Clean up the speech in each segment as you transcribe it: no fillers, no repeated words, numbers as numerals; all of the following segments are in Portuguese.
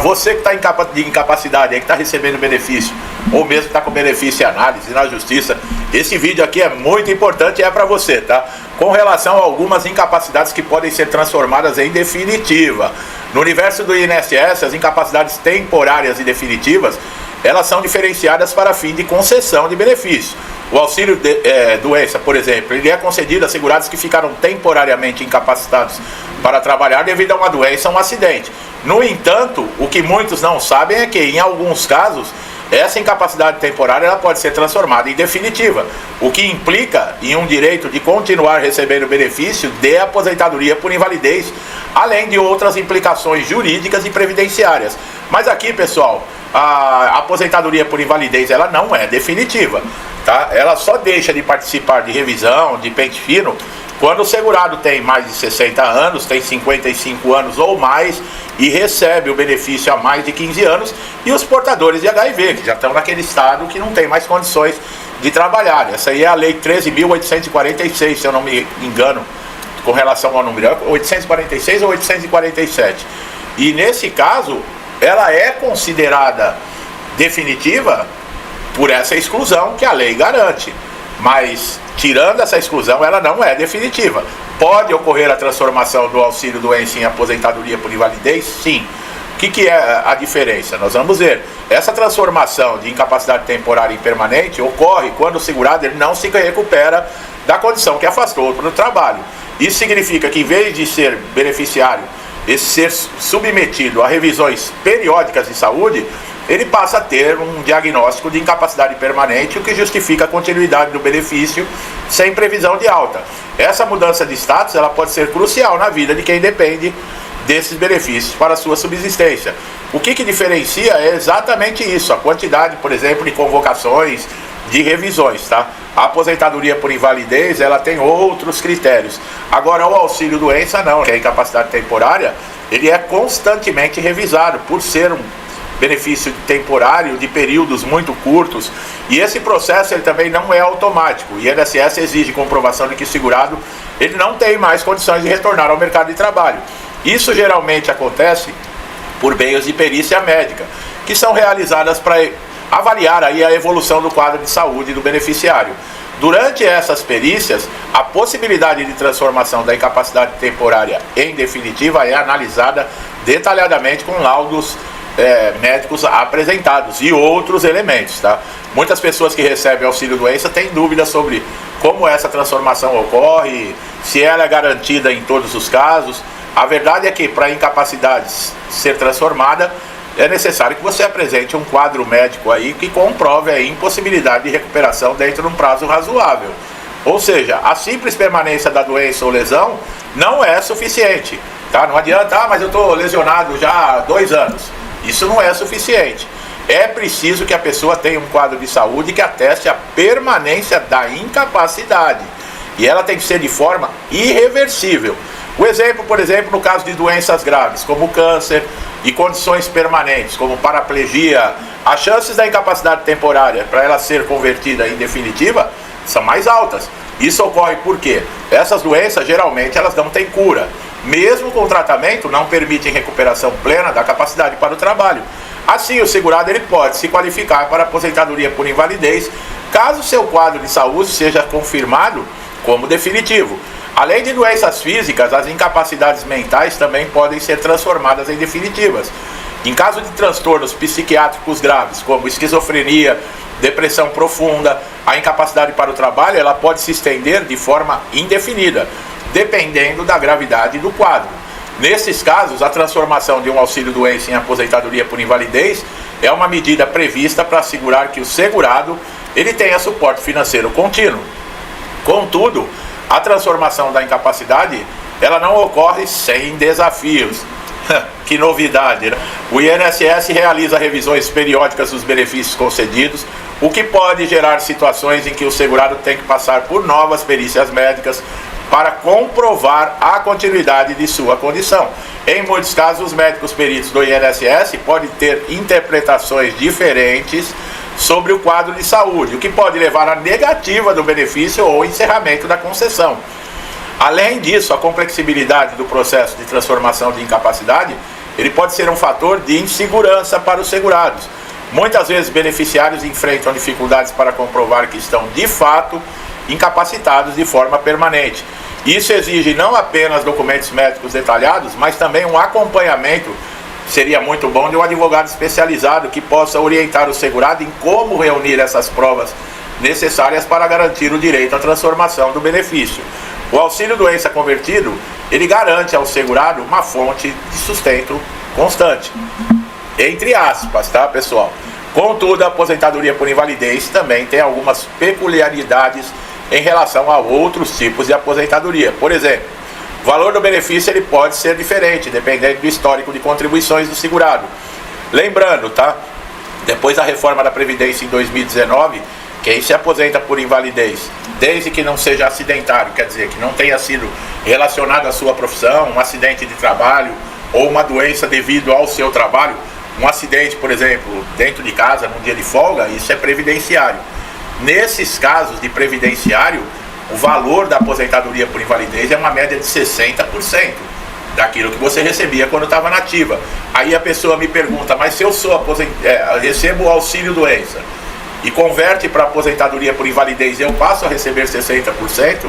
Você que está de incapacidade, aí que está recebendo benefício, ou mesmo que está com benefício em análise na justiça, esse vídeo aqui é muito importante e é para você, tá? Com relação a algumas incapacidades que podem ser transformadas em definitiva. No universo do INSS, as incapacidades temporárias e definitivas, elas são diferenciadas para fim de concessão de benefício. O auxílio doença, por exemplo, ele é concedido a segurados que ficaram temporariamente incapacitados para trabalhar devido a uma doença ou um acidente. No entanto, o que muitos não sabem é que, em alguns casos, essa incapacidade temporária ela pode ser transformada em definitiva, o que implica em um direito de continuar recebendo o benefício de aposentadoria por invalidez, além de outras implicações jurídicas e previdenciárias. Mas aqui, pessoal, a aposentadoria por invalidez ela não é definitiva, tá? Ela só deixa de participar de revisão, de pente fino, quando o segurado tem mais de 60 anos, tem 55 anos ou mais e recebe o benefício há mais de 15 anos, e os portadores de HIV, que já estão naquele estado que não tem mais condições de trabalhar. Essa aí é a Lei 13.846, se eu não me engano, com relação ao número, 846 ou 847. E nesse caso, ela é considerada definitiva por essa exclusão que a lei garante. Mas, tirando essa exclusão, ela não é definitiva. Pode ocorrer a transformação do auxílio doença em aposentadoria por invalidez? Sim. O que é a diferença? Nós vamos ver. Essa transformação de incapacidade temporária em permanente ocorre quando o segurado ele não se recupera da condição que afastou do trabalho. Isso significa que, em vez de ser beneficiário, esse ser submetido a revisões periódicas de saúde, ele passa a ter um diagnóstico de incapacidade permanente, o que justifica a continuidade do benefício sem previsão de alta. Essa mudança de status ela pode ser crucial na vida de quem depende desses benefícios para a sua subsistência. O que diferencia é exatamente isso, a quantidade, por exemplo, de convocações, de revisões, tá? A aposentadoria por invalidez, ela tem outros critérios. Agora, o auxílio doença não, que é a incapacidade temporária, ele é constantemente revisado, por ser um benefício temporário de períodos muito curtos, e esse processo ele também não é automático. O INSS exige comprovação de que o segurado ele não tem mais condições de retornar ao mercado de trabalho. Isso geralmente acontece por meios de perícia médica, que são realizadas para avaliar aí a evolução do quadro de saúde do beneficiário. Durante essas perícias, a possibilidade de transformação da incapacidade temporária em definitiva é analisada detalhadamente com laudos médicos apresentados e outros elementos, tá? Muitas pessoas que recebem auxílio doença têm dúvidas sobre como essa transformação ocorre, se ela é garantida em todos os casos. A verdade é que para a incapacidade ser transformada é necessário que você apresente um quadro médico aí que comprove a impossibilidade de recuperação dentro de um prazo razoável. Ou seja, a simples permanência da doença ou lesão não é suficiente, tá? Não adianta, mas eu estou lesionado já há 2 anos. Isso não é suficiente. É preciso que a pessoa tenha um quadro de saúde que ateste a permanência da incapacidade. E ela tem que ser de forma irreversível. O exemplo, por exemplo, no caso de doenças graves, como câncer e condições permanentes, como paraplegia, as chances da incapacidade temporária para ela ser convertida em definitiva são mais altas. Isso ocorre porque essas doenças, geralmente, elas não têm cura. Mesmo com tratamento, não permitem recuperação plena da capacidade para o trabalho. Assim, o segurado ele pode se qualificar para aposentadoria por invalidez, caso seu quadro de saúde seja confirmado como definitivo. Além de doenças físicas, as incapacidades mentais também podem ser transformadas em definitivas. Em caso de transtornos psiquiátricos graves, como esquizofrenia, depressão profunda, a incapacidade para o trabalho ela pode se estender de forma indefinida, dependendo da gravidade do quadro. Nesses casos, a transformação de um auxílio doença em aposentadoria por invalidez é uma medida prevista para assegurar que o segurado ele tenha suporte financeiro contínuo. Contudo, a transformação da incapacidade ela não ocorre sem desafios. Que novidade, né? O INSS realiza revisões periódicas dos benefícios concedidos, o que pode gerar situações em que o segurado tem que passar por novas perícias médicas para comprovar a continuidade de sua condição. Em muitos casos, os médicos peritos do INSS podem ter interpretações diferentes sobre o quadro de saúde, o que pode levar à negativa do benefício ou encerramento da concessão. Além disso, a complexibilidade do processo de transformação de incapacidade ele pode ser um fator de insegurança para os segurados. Muitas vezes beneficiários enfrentam dificuldades para comprovar que estão de fato incapacitados de forma permanente. Isso exige não apenas documentos médicos detalhados, mas também um acompanhamento. Seria muito bom de um advogado especializado que possa orientar o segurado em como reunir essas provas necessárias para garantir o direito à transformação do benefício. O auxílio-doença convertido, ele garante ao segurado uma fonte de sustento constante. Entre aspas, tá, pessoal? Contudo, a aposentadoria por invalidez também tem algumas peculiaridades em relação a outros tipos de aposentadoria. Por exemplo, o valor do benefício ele pode ser diferente, dependendo do histórico de contribuições do segurado. Lembrando, tá? Depois da reforma da Previdência em 2019, quem se aposenta por invalidez, desde que não seja acidentário, quer dizer, que não tenha sido relacionado à sua profissão, um acidente de trabalho ou uma doença devido ao seu trabalho, um acidente, por exemplo, dentro de casa, num dia de folga, isso é previdenciário. Nesses casos de previdenciário, o valor da aposentadoria por invalidez é uma média de 60% daquilo que você recebia quando estava nativa. Aí a pessoa me pergunta, mas se eu recebo o auxílio-doença e converte para aposentadoria por invalidez, eu passo a receber 60%?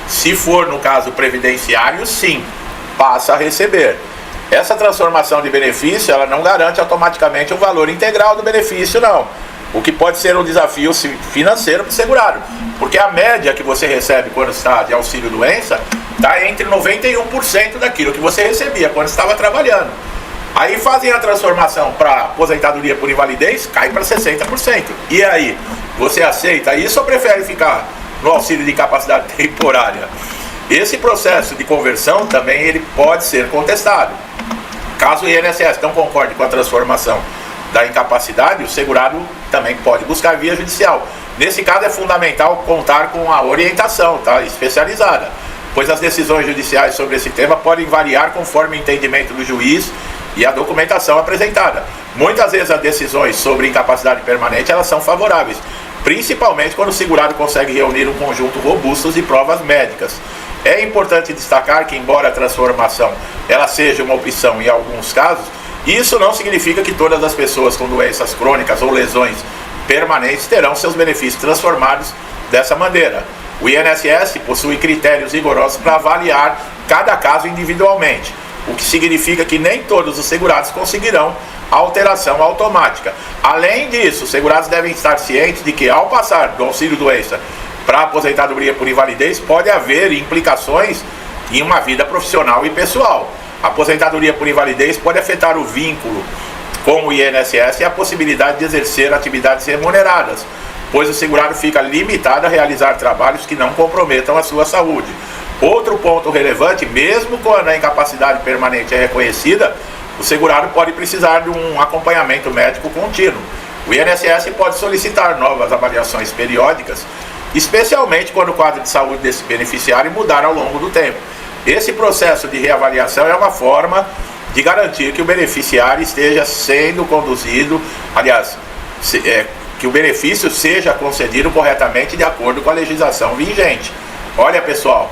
Se for no caso previdenciário, sim, passa a receber. Essa transformação de benefício, ela não garante automaticamente o valor integral do benefício, não. O que pode ser um desafio financeiro para o segurado, porque a média que você recebe quando está de auxílio-doença está entre 91% daquilo que você recebia quando estava trabalhando. Aí fazem a transformação para aposentadoria por invalidez, cai para 60%. E aí, você aceita isso ou prefere ficar no auxílio de incapacidade temporária? Esse processo de conversão também ele pode ser contestado. Caso o INSS não concorde com a transformação da incapacidade, o segurado também pode buscar via judicial. Nesse caso é fundamental contar com a orientação, tá, especializada, pois as decisões judiciais sobre esse tema podem variar conforme o entendimento do juiz e a documentação apresentada. Muitas vezes as decisões sobre incapacidade permanente elas são favoráveis, principalmente quando o segurado consegue reunir um conjunto robusto de provas médicas. É importante destacar que, embora a transformação ela seja uma opção em alguns casos, isso não significa que todas as pessoas com doenças crônicas ou lesões permanentes terão seus benefícios transformados dessa maneira. O INSS possui critérios rigorosos para avaliar cada caso individualmente, o que significa que nem todos os segurados conseguirão a alteração automática. Além disso, os segurados devem estar cientes de que, ao passar do auxílio-doença para a aposentadoria por invalidez, pode haver implicações em uma vida profissional e pessoal. A aposentadoria por invalidez pode afetar o vínculo com o INSS e a possibilidade de exercer atividades remuneradas, pois o segurado fica limitado a realizar trabalhos que não comprometam a sua saúde. Outro ponto relevante, mesmo quando a incapacidade permanente é reconhecida, o segurado pode precisar de um acompanhamento médico contínuo. O INSS pode solicitar novas avaliações periódicas, especialmente quando o quadro de saúde desse beneficiário mudar ao longo do tempo. Esse processo de reavaliação é uma forma de garantir que o beneficiário esteja sendo conduzido, aliás, que o benefício seja concedido corretamente de acordo com a legislação vigente. Olha, pessoal,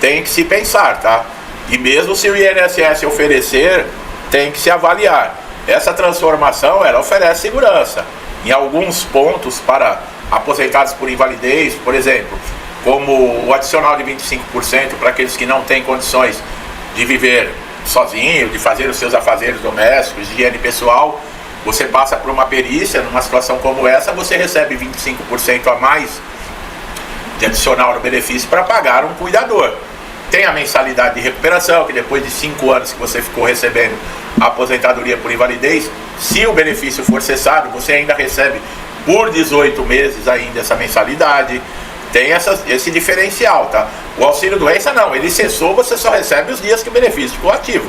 tem que se pensar, tá? E mesmo se o INSS oferecer, tem que se avaliar. Essa transformação, ela oferece segurança. Em alguns pontos para aposentados por invalidez, por exemplo, como o adicional de 25% para aqueles que não têm condições de viver sozinho, de fazer os seus afazeres domésticos, de higiene pessoal, você passa por uma perícia, numa situação como essa, você recebe 25% a mais de adicional no benefício para pagar um cuidador. Tem a mensalidade de recuperação, que depois de 5 anos que você ficou recebendo a aposentadoria por invalidez, se o benefício for cessado, você ainda recebe por 18 meses ainda essa mensalidade. Tem esse diferencial, tá? O auxílio-doença não, ele cessou, você só recebe os dias que o benefício ficou ativo.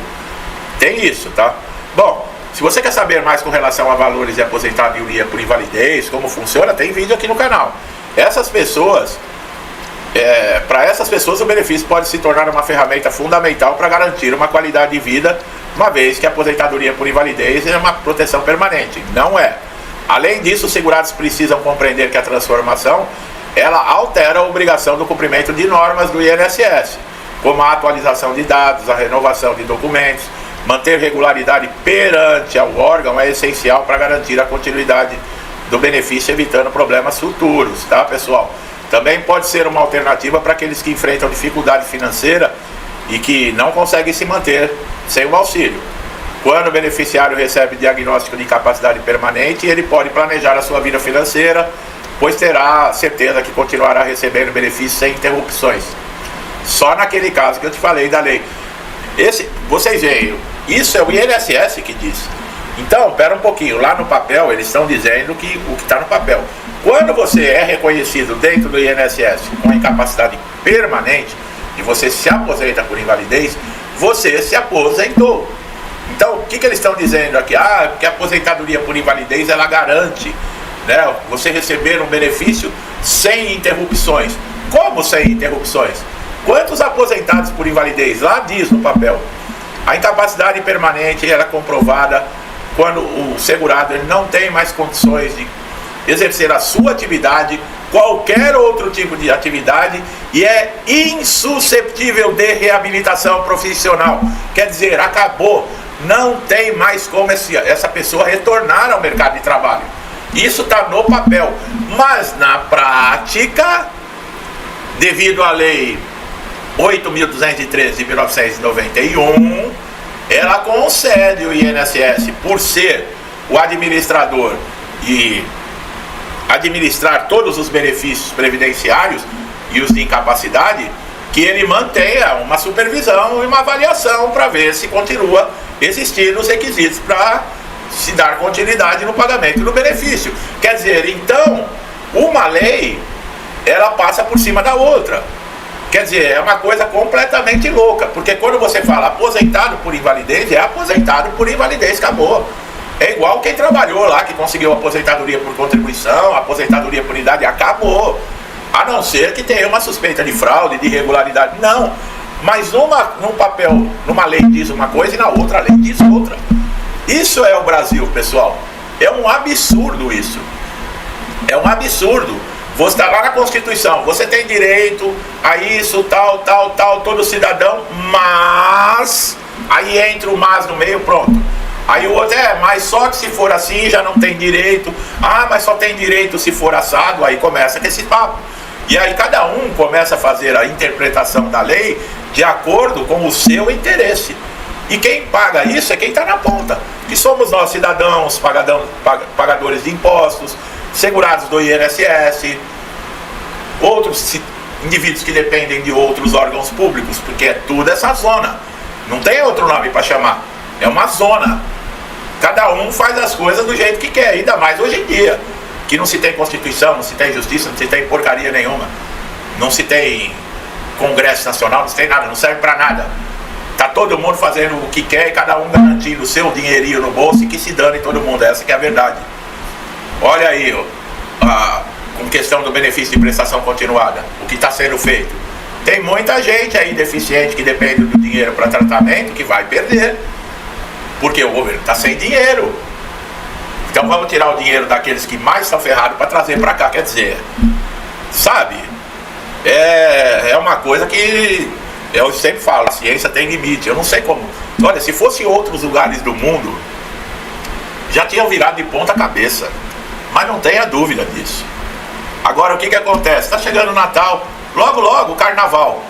Tem isso, tá? Bom, se você quer saber mais com relação a valores de aposentadoria por invalidez, como funciona, tem vídeo aqui no canal. Essas pessoas, para essas pessoas o benefício pode se tornar uma ferramenta fundamental para garantir uma qualidade de vida, uma vez que a aposentadoria por invalidez é uma proteção permanente. Não é. Além disso, os segurados precisam compreender que a transformação ela altera a obrigação do cumprimento de normas do INSS, como a atualização de dados, a renovação de documentos, Manter regularidade perante ao órgão é essencial para garantir a continuidade do benefício, evitando problemas futuros, tá, pessoal? Também pode ser uma alternativa para aqueles que enfrentam dificuldade financeira e que não conseguem se manter sem o auxílio. Quando o beneficiário recebe diagnóstico de incapacidade permanente, ele pode planejar a sua vida financeira, pois terá certeza que continuará recebendo benefícios sem interrupções. Só naquele caso que eu te falei da lei. Vocês veem, isso é o INSS que diz. Então, pera um pouquinho, lá no papel eles estão dizendo que o que está no papel. Quando você é reconhecido dentro do INSS com incapacidade permanente e você se aposenta por invalidez, você se aposentou. Então, o que eles estão dizendo aqui? Que a aposentadoria por invalidez, ela garante, né, você receber um benefício sem interrupções. Como sem interrupções? Quantos aposentados por invalidez? Lá diz no papel. A incapacidade permanente era comprovada quando o segurado ele não tem mais condições de exercer a sua atividade, qualquer outro tipo de atividade, e é insusceptível de reabilitação profissional. Quer dizer, acabou. Não tem mais como essa pessoa retornar ao mercado de trabalho. Isso está no papel. Mas na prática, devido à lei 8.213 de 1991, ela concede o INSS, por ser o administrador e administrar todos os benefícios previdenciários e os de incapacidade, que ele mantenha uma supervisão e uma avaliação para ver se continua existindo os requisitos para se dar continuidade no pagamento do benefício. Quer dizer, então, uma lei, ela passa por cima da outra. Quer dizer, é uma coisa completamente louca, porque quando você fala aposentado por invalidez, é aposentado por invalidez, acabou. É igual quem trabalhou lá, que conseguiu aposentadoria por contribuição, aposentadoria por idade, acabou. A não ser que tenha uma suspeita de fraude, de irregularidade, não. Mas num papel, numa lei diz uma coisa e na outra lei diz outra. Isso é o Brasil, pessoal. É um absurdo isso. É um absurdo. Você está lá na Constituição, você tem direito a isso, tal, todo cidadão, mas... Aí entra o mas no meio, pronto. Aí o outro mas só que se for assim já não tem direito. Mas só tem direito se for assado. Aí começa com esse papo. E aí cada um começa a fazer a interpretação da lei de acordo com o seu interesse. E quem paga isso é quem está na ponta, que somos nós, cidadãos, pagadores de impostos, segurados do INSS, outros indivíduos que dependem de outros órgãos públicos, porque é tudo essa zona. Não tem outro nome para chamar. É uma zona. Cada um faz as coisas do jeito que quer, ainda mais hoje em dia, que não se tem Constituição, não se tem justiça, não se tem porcaria nenhuma, não se tem Congresso Nacional, não se tem nada, não serve para nada. Tá todo mundo fazendo o que quer e cada um garantindo o seu dinheirinho no bolso e que se dane todo mundo, essa que é a verdade. Olha aí, com questão do benefício de prestação continuada, o que está sendo feito. Tem muita gente aí deficiente que depende do dinheiro para tratamento que vai perder, porque o governo está sem dinheiro. Então vamos tirar o dinheiro daqueles que mais estão ferrados para trazer para cá, quer dizer, sabe? É uma coisa que eu sempre falo, a ciência tem limite, eu não sei como. Olha, se fosse em outros lugares do mundo, já tinham virado de ponta cabeça, mas não tenha dúvida disso. Agora o que acontece? Está chegando o Natal, logo o Carnaval.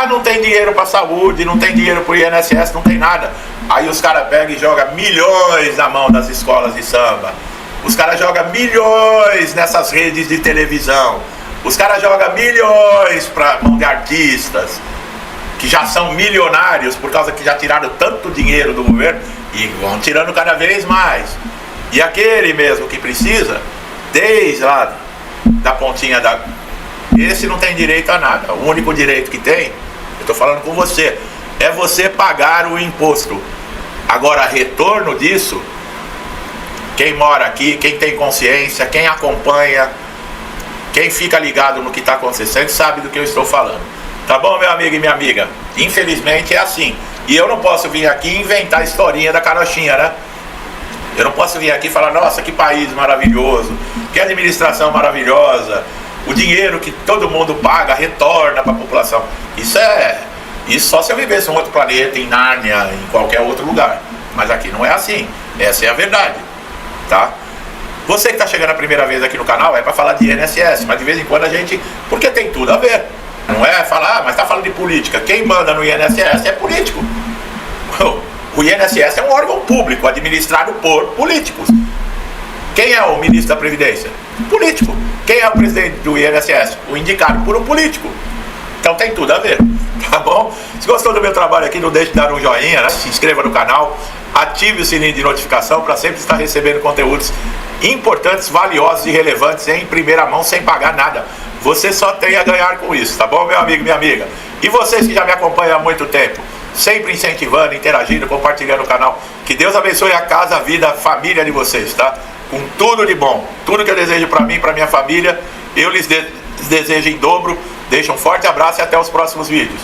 Não tem dinheiro para saúde, não tem dinheiro para o INSS, não tem nada. Aí os caras pegam e jogam milhões na mão das escolas de samba. Os caras jogam milhões nessas redes de televisão. Os caras jogam milhões para mão de artistas que já são milionários por causa que já tiraram tanto dinheiro do governo e vão tirando cada vez mais. E aquele mesmo que precisa, desde lá da pontinha da... Esse não tem direito a nada. O único direito que tem, eu estou falando com você, é você pagar o imposto. Agora, retorno disso, quem mora aqui, quem tem consciência, quem acompanha, quem fica ligado no que está acontecendo, sabe do que eu estou falando. Tá bom, meu amigo e minha amiga? Infelizmente é assim. E eu não posso vir aqui e inventar a historinha da carochinha, né? Eu não posso vir aqui e falar, nossa, que país maravilhoso, que administração maravilhosa, o dinheiro que todo mundo paga retorna para a população. Isso é Isso só se eu vivesse em um outro planeta, em Nárnia, em qualquer outro lugar. Mas aqui não é assim. Essa é a verdade, tá? Você que está chegando a primeira vez aqui no canal é para falar de INSS, mas de vez em quando a gente... Porque tem tudo a ver. Não é falar, mas está falando de política. Quem manda no INSS é político. O INSS é um órgão público administrado por políticos. Quem é o ministro da Previdência? Político. Quem é o presidente do INSS? O indicado por um político. Então tem tudo a ver, tá bom? Se gostou do meu trabalho aqui, não deixe de dar um joinha, né? Se inscreva no canal, ative o sininho de notificação para sempre estar recebendo conteúdos importantes, valiosos e relevantes em primeira mão, sem pagar nada. Você só tem a ganhar com isso, tá bom, meu amigo, minha amiga? E vocês que já me acompanham há muito tempo, sempre incentivando, interagindo, compartilhando o canal. Que Deus abençoe a casa, a vida, a família de vocês, tá? Com tudo de bom. Tudo que eu desejo para mim, para minha família, eu lhes desejo em dobro. Deixo um forte abraço e até os próximos vídeos.